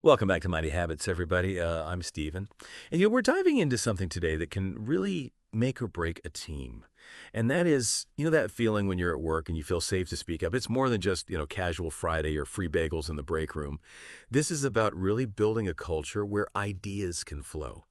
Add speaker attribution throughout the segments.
Speaker 1: Welcome back to Mighty Habits, everybody. I'm Steven. And we're diving into something today that can really make or break a team. And that is, that feeling when you're at work and you feel safe to speak up. It's more than just, casual Friday or free bagels in the break room. This is about really building a culture where ideas can flow.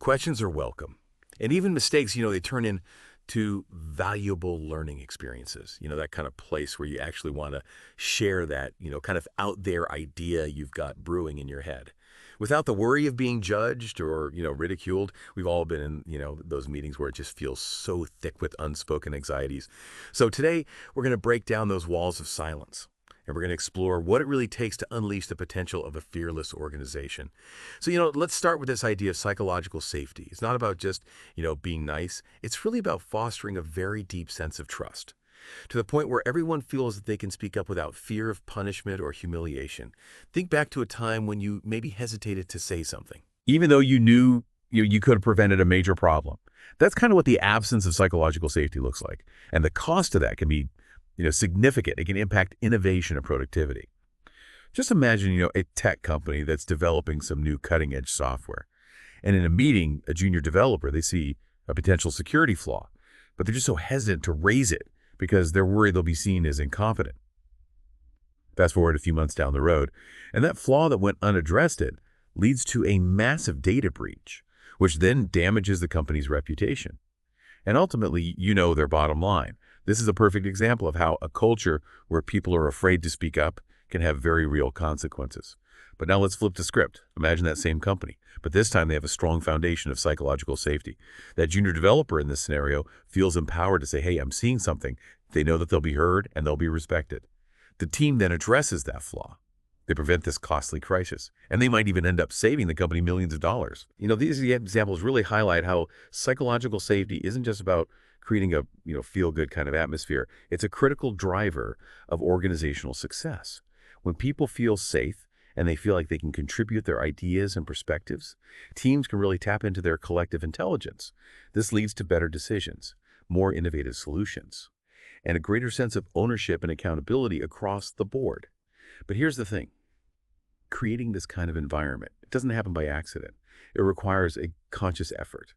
Speaker 1: Questions are welcome. And even mistakes, they turn into valuable learning experiences. That kind of place where you actually want to share that, kind of out there idea you've got brewing in your head. Without the worry of being judged or, ridiculed. We've all been in, those meetings where it just feels so thick with unspoken anxieties. So today, we're going to break down those walls of silence. And we're going to explore what it really takes to unleash the potential of a fearless organization. So, let's start with this idea of psychological safety. It's not about just, being nice. It's really about fostering a very deep sense of trust to the point where everyone feels that they can speak up without fear of punishment or humiliation. Think back to a time when you maybe hesitated to say something, even though you knew you could have prevented a major problem. That's kind of what the absence of psychological safety looks like. And the cost of that can be significant. It can impact innovation and productivity. Just imagine, a tech company that's developing some new cutting-edge software. And in a meeting, a junior developer, they see a potential security flaw, but they're just so hesitant to raise it because they're worried they'll be seen as incompetent. Fast forward a few months down the road, and that flaw that went unaddressed leads to a massive data breach, which then damages the company's reputation. And ultimately, their bottom line. This is a perfect example of how a culture where people are afraid to speak up can have very real consequences. But now let's flip the script. Imagine that same company, but this time they have a strong foundation of psychological safety. That junior developer in this scenario feels empowered to say, hey, I'm seeing something. They know that they'll be heard and they'll be respected. The team then addresses that flaw. They prevent this costly crisis, and they might even end up saving the company millions of dollars. These examples really highlight how psychological safety isn't just about creating a feel-good kind of atmosphere. It's a critical driver of organizational success. When people feel safe and they feel like they can contribute their ideas and perspectives, teams can really tap into their collective intelligence. This leads to better decisions, more innovative solutions, and a greater sense of ownership and accountability across the board. But here's the thing. Creating this kind of environment, it doesn't happen by accident. It requires a conscious effort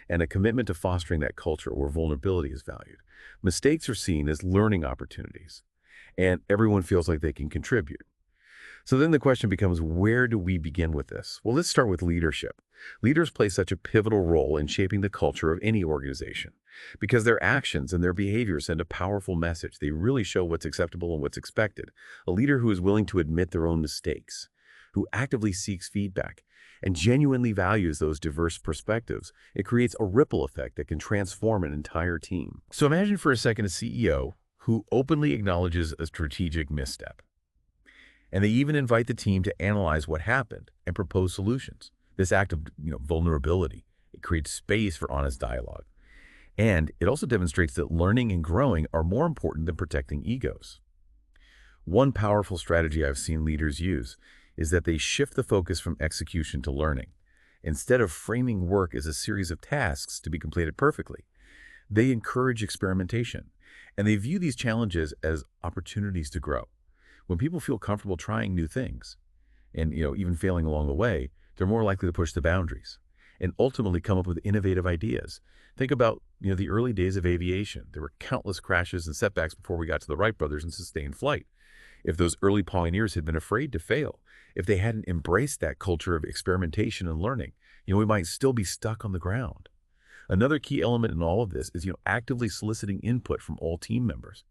Speaker 1: and a commitment to fostering that culture where vulnerability is valued. Mistakes are seen as learning opportunities, and everyone feels like they can contribute. So then the question becomes, where do we begin with this? Well, let's start with leadership. Leaders play such a pivotal role in shaping the culture of any organization because their actions and their behavior send a powerful message. They really show what's acceptable and what's expected. A leader who is willing to admit their own mistakes, who actively seeks feedback, and genuinely values those diverse perspectives, it creates a ripple effect that can transform an entire team. So imagine for a second a CEO who openly acknowledges a strategic misstep. And they even invite the team to analyze what happened and propose solutions. This act of vulnerability, it creates space for honest dialogue. And it also demonstrates that learning and growing are more important than protecting egos. One powerful strategy I've seen leaders use is that they shift the focus from execution to learning. Instead of framing work as a series of tasks to be completed perfectly, they encourage experimentation, and they view these challenges as opportunities to grow. When people feel comfortable trying new things and even failing along the way, they're more likely to push the boundaries and ultimately come up with innovative ideas. Think about the early days of aviation. There were countless crashes and setbacks before we got to the Wright brothers and sustained flight. If those early pioneers had been afraid to fail, if they hadn't embraced that culture of experimentation and learning, we might still be stuck on the ground. Another key element in all of this is actively soliciting input from all team members,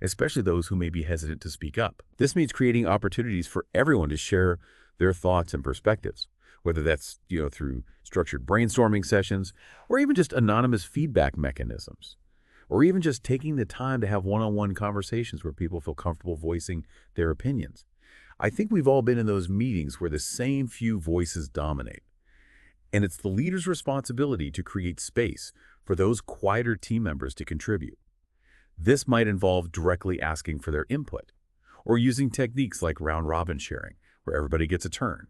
Speaker 1: especially those who may be hesitant to speak up. This means creating opportunities for everyone to share their thoughts and perspectives, whether that's through structured brainstorming sessions or even just anonymous feedback mechanisms, or even just taking the time to have one-on-one conversations where people feel comfortable voicing their opinions. I think we've all been in those meetings where the same few voices dominate. And it's the leader's responsibility to create space for those quieter team members to contribute. This might involve directly asking for their input, or using techniques like round-robin sharing, where everybody gets a turn,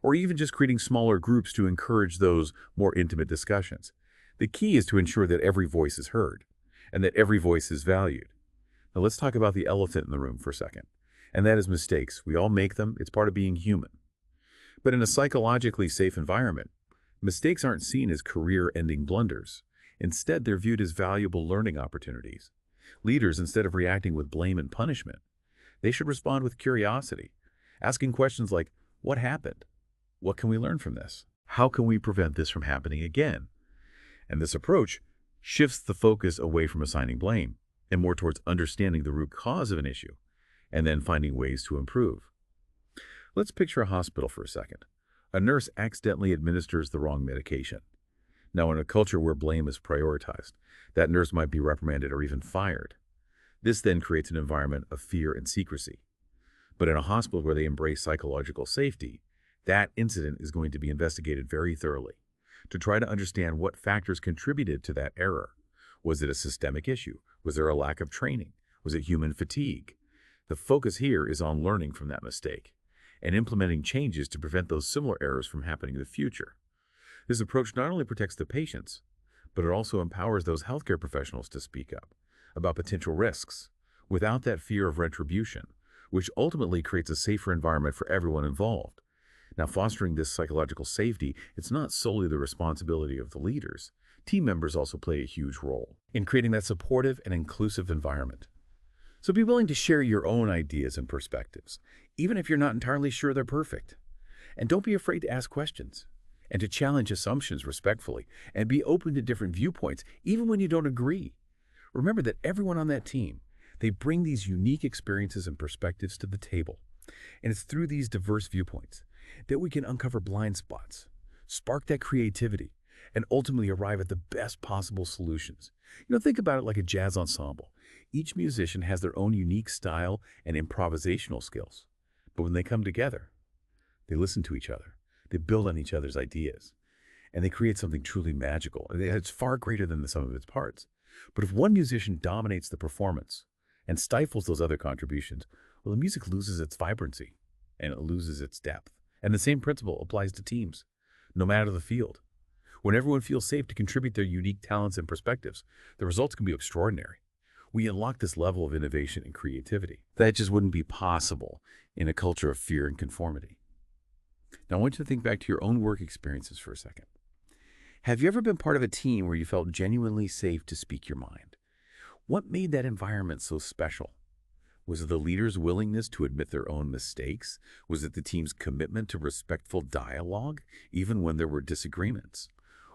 Speaker 1: or even just creating smaller groups to encourage those more intimate discussions. The key is to ensure that every voice is heard, and that every voice is valued. Now let's talk about the elephant in the room for a second, and that is mistakes. We all make them. It's part of being human.
Speaker 2: But in a psychologically safe environment, mistakes aren't seen as career-ending blunders. Instead, they're viewed as valuable learning opportunities. Leaders, instead of reacting with blame and punishment, they should respond with curiosity, asking questions like, what happened? What can we learn from this? How can we prevent this from happening again? And this approach shifts the focus away from assigning blame and more towards understanding the root cause of an issue and then finding ways to improve. Let's picture a hospital for a second. A nurse accidentally administers the wrong medication. Now, in a culture where blame is prioritized, that nurse might be reprimanded or even fired. This then creates an environment of fear and secrecy. But in a hospital where they embrace psychological safety, that incident is going to be investigated very thoroughly to try to understand what factors contributed to that error. Was it a systemic issue? Was there a lack of training? Was it human fatigue? The focus here is on learning from that mistake and implementing changes to prevent those similar errors from happening in the future. This approach not only protects the patients, but it also empowers those healthcare professionals to speak up about potential risks without that fear of retribution, which ultimately creates a safer environment for everyone involved. Now, fostering this psychological safety, it's not solely the responsibility of the leaders. Team members also play a huge role in creating that supportive and inclusive environment. So be willing to share your own ideas and perspectives, even if you're not entirely sure they're perfect. And don't be afraid to ask questions and to challenge assumptions respectfully and be open to different viewpoints, even when you don't agree. Remember that everyone on that team, they bring these unique experiences and perspectives to the table. And it's through these diverse viewpoints that we can uncover blind spots, spark that creativity, and ultimately arrive at the best possible solutions. Think about it like a jazz ensemble. Each musician has their own unique style and improvisational skills. But when they come together, they listen to each other, they build on each other's ideas, and they create something truly magical. It's far greater than the sum of its parts. But if one musician dominates the performance and stifles those other contributions, well, the music loses its vibrancy and it loses its depth. And the same principle applies to teams, no matter the field. When everyone feels safe to contribute their unique talents and perspectives, the results can be extraordinary. We unlock this level of innovation and creativity that just wouldn't be possible in a culture of fear and conformity. Now, I want you to think back to your own work experiences for a second. Have you ever been part of a team where you felt genuinely safe to speak your mind? What made that environment so special? Was it the leader's willingness to admit their own mistakes? Was it the team's commitment to respectful dialogue, even when there were disagreements?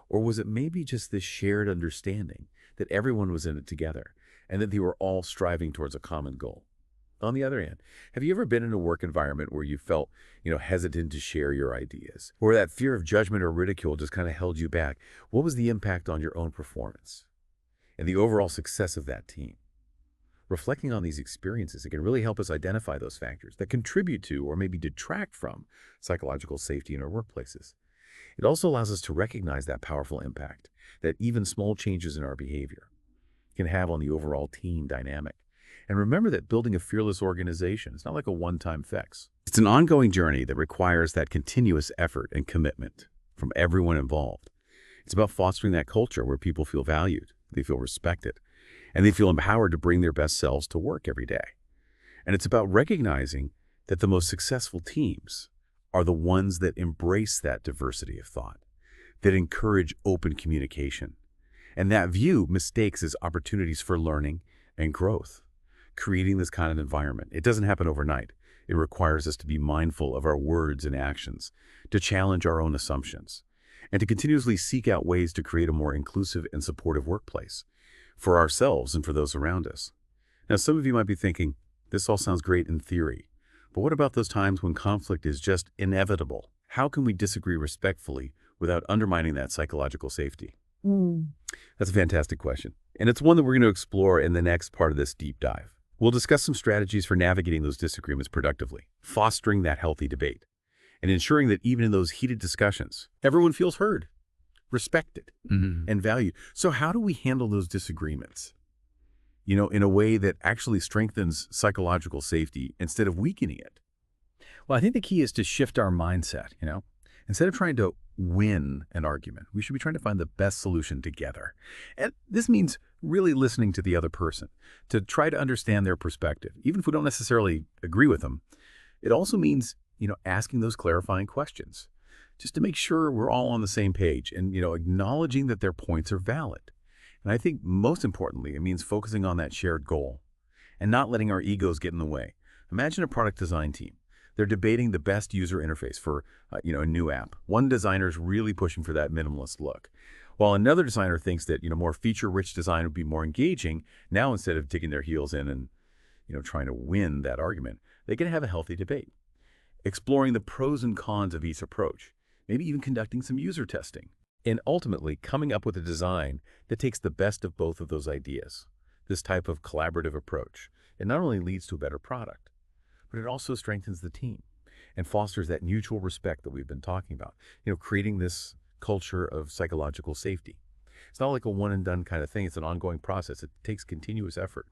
Speaker 2: Or was it maybe just this shared understanding that everyone was in it together and that they were all striving towards a common goal? On the other hand, have you ever been in a work environment where you felt, hesitant to share your ideas, or that fear of judgment or ridicule just kind of held you back? What was the impact on your own performance and the overall success of that team? Reflecting on these experiences, it can really help us identify those factors that contribute to or maybe detract from psychological safety in our workplaces. It also allows us to recognize that powerful impact that even small changes in our behavior can have on the overall team dynamic. And remember that building a fearless organization is not like a one-time fix. It's an ongoing journey that requires that continuous effort and commitment from everyone involved. It's about fostering that culture where people feel valued, they feel respected, and they feel empowered to bring their best selves to work every day. And it's about recognizing that the most successful teams are the ones that embrace that diversity of thought, that encourage open communication, and that view mistakes as opportunities for learning and growth. Creating this kind of environment, it doesn't happen overnight. It requires us to be mindful of our words and actions, to challenge our own assumptions, and to continuously seek out ways to create a more inclusive and supportive workplace for ourselves and for those around us. Now, some of you might be thinking, this all sounds great in theory, but what about those times when conflict is just inevitable? How can we disagree respectfully without undermining that psychological safety? That's a fantastic question, and it's one that we're going to explore in the next part of this deep dive. We'll discuss some strategies for navigating those disagreements productively, fostering that healthy debate, and ensuring that even in those heated discussions, everyone feels heard, respected, and valued. So how do we handle those disagreements, in a way that actually strengthens psychological safety instead of weakening it?
Speaker 1: Well, I think the key is to shift our mindset, Instead of trying to win an argument, we should be trying to find the best solution together. And this means really listening to the other person, to try to understand their perspective, even if we don't necessarily agree with them. It also means
Speaker 2: asking those clarifying questions just to make sure we're all on the same page and, acknowledging that their points are valid. And I think most importantly, it means focusing on that shared goal and not letting our egos get in the way. Imagine a product design team. They're debating the best user interface for, a new app. One designer is really pushing for that minimalist look, while another designer thinks that, more feature-rich design would be more engaging. Now, instead of digging their heels in and, trying to win that argument, they can have a healthy debate, exploring the pros and cons of each approach, maybe even conducting some user testing, and ultimately coming up with a design that takes the best of both of those ideas. This type of collaborative approach, it not only leads to a better product, but it also strengthens the team and fosters that mutual respect that we've been talking about, creating this culture of psychological safety. It's not like a one and done kind of thing. It's an ongoing process. It takes continuous effort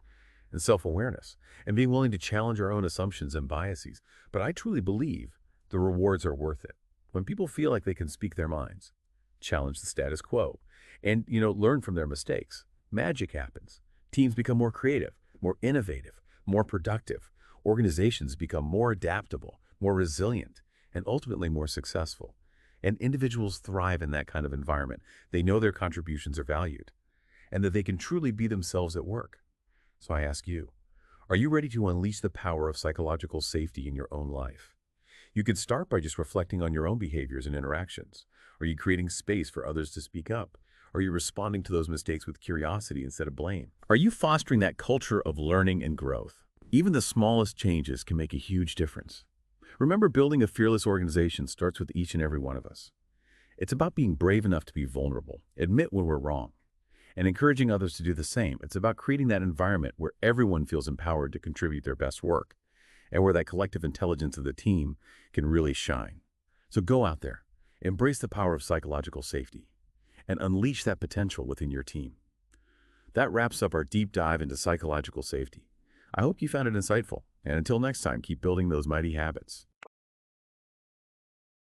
Speaker 2: and self-awareness and being willing to challenge our own assumptions and biases. But I truly believe the rewards are worth it. When people feel like they can speak their minds, challenge the status quo, and, learn from their mistakes, magic happens. Teams become more creative, more innovative, more productive. Organizations become more adaptable, more resilient, and ultimately more successful. And individuals thrive in that kind of environment. They know their contributions are valued and that they can truly be themselves at work. So I ask you, are you ready to unleash the power of psychological safety in your own life? You could start by just reflecting on your own behaviors and interactions. Are you creating space for others to speak up? Are you responding to those mistakes with curiosity instead of blame? Are you fostering that culture of learning and growth? Even the smallest changes can make a huge difference. Remember, building a fearless organization starts with each and every one of us. It's about being brave enough to be vulnerable, admit when we're wrong, and encouraging others to do the same. It's about creating that environment where everyone feels empowered to contribute their best work and where that collective intelligence of the team can really shine. So go out there, embrace the power of psychological safety, and unleash that potential within your team. That wraps up our deep dive into psychological safety. I hope you found it insightful, and until next time, keep building those mighty habits.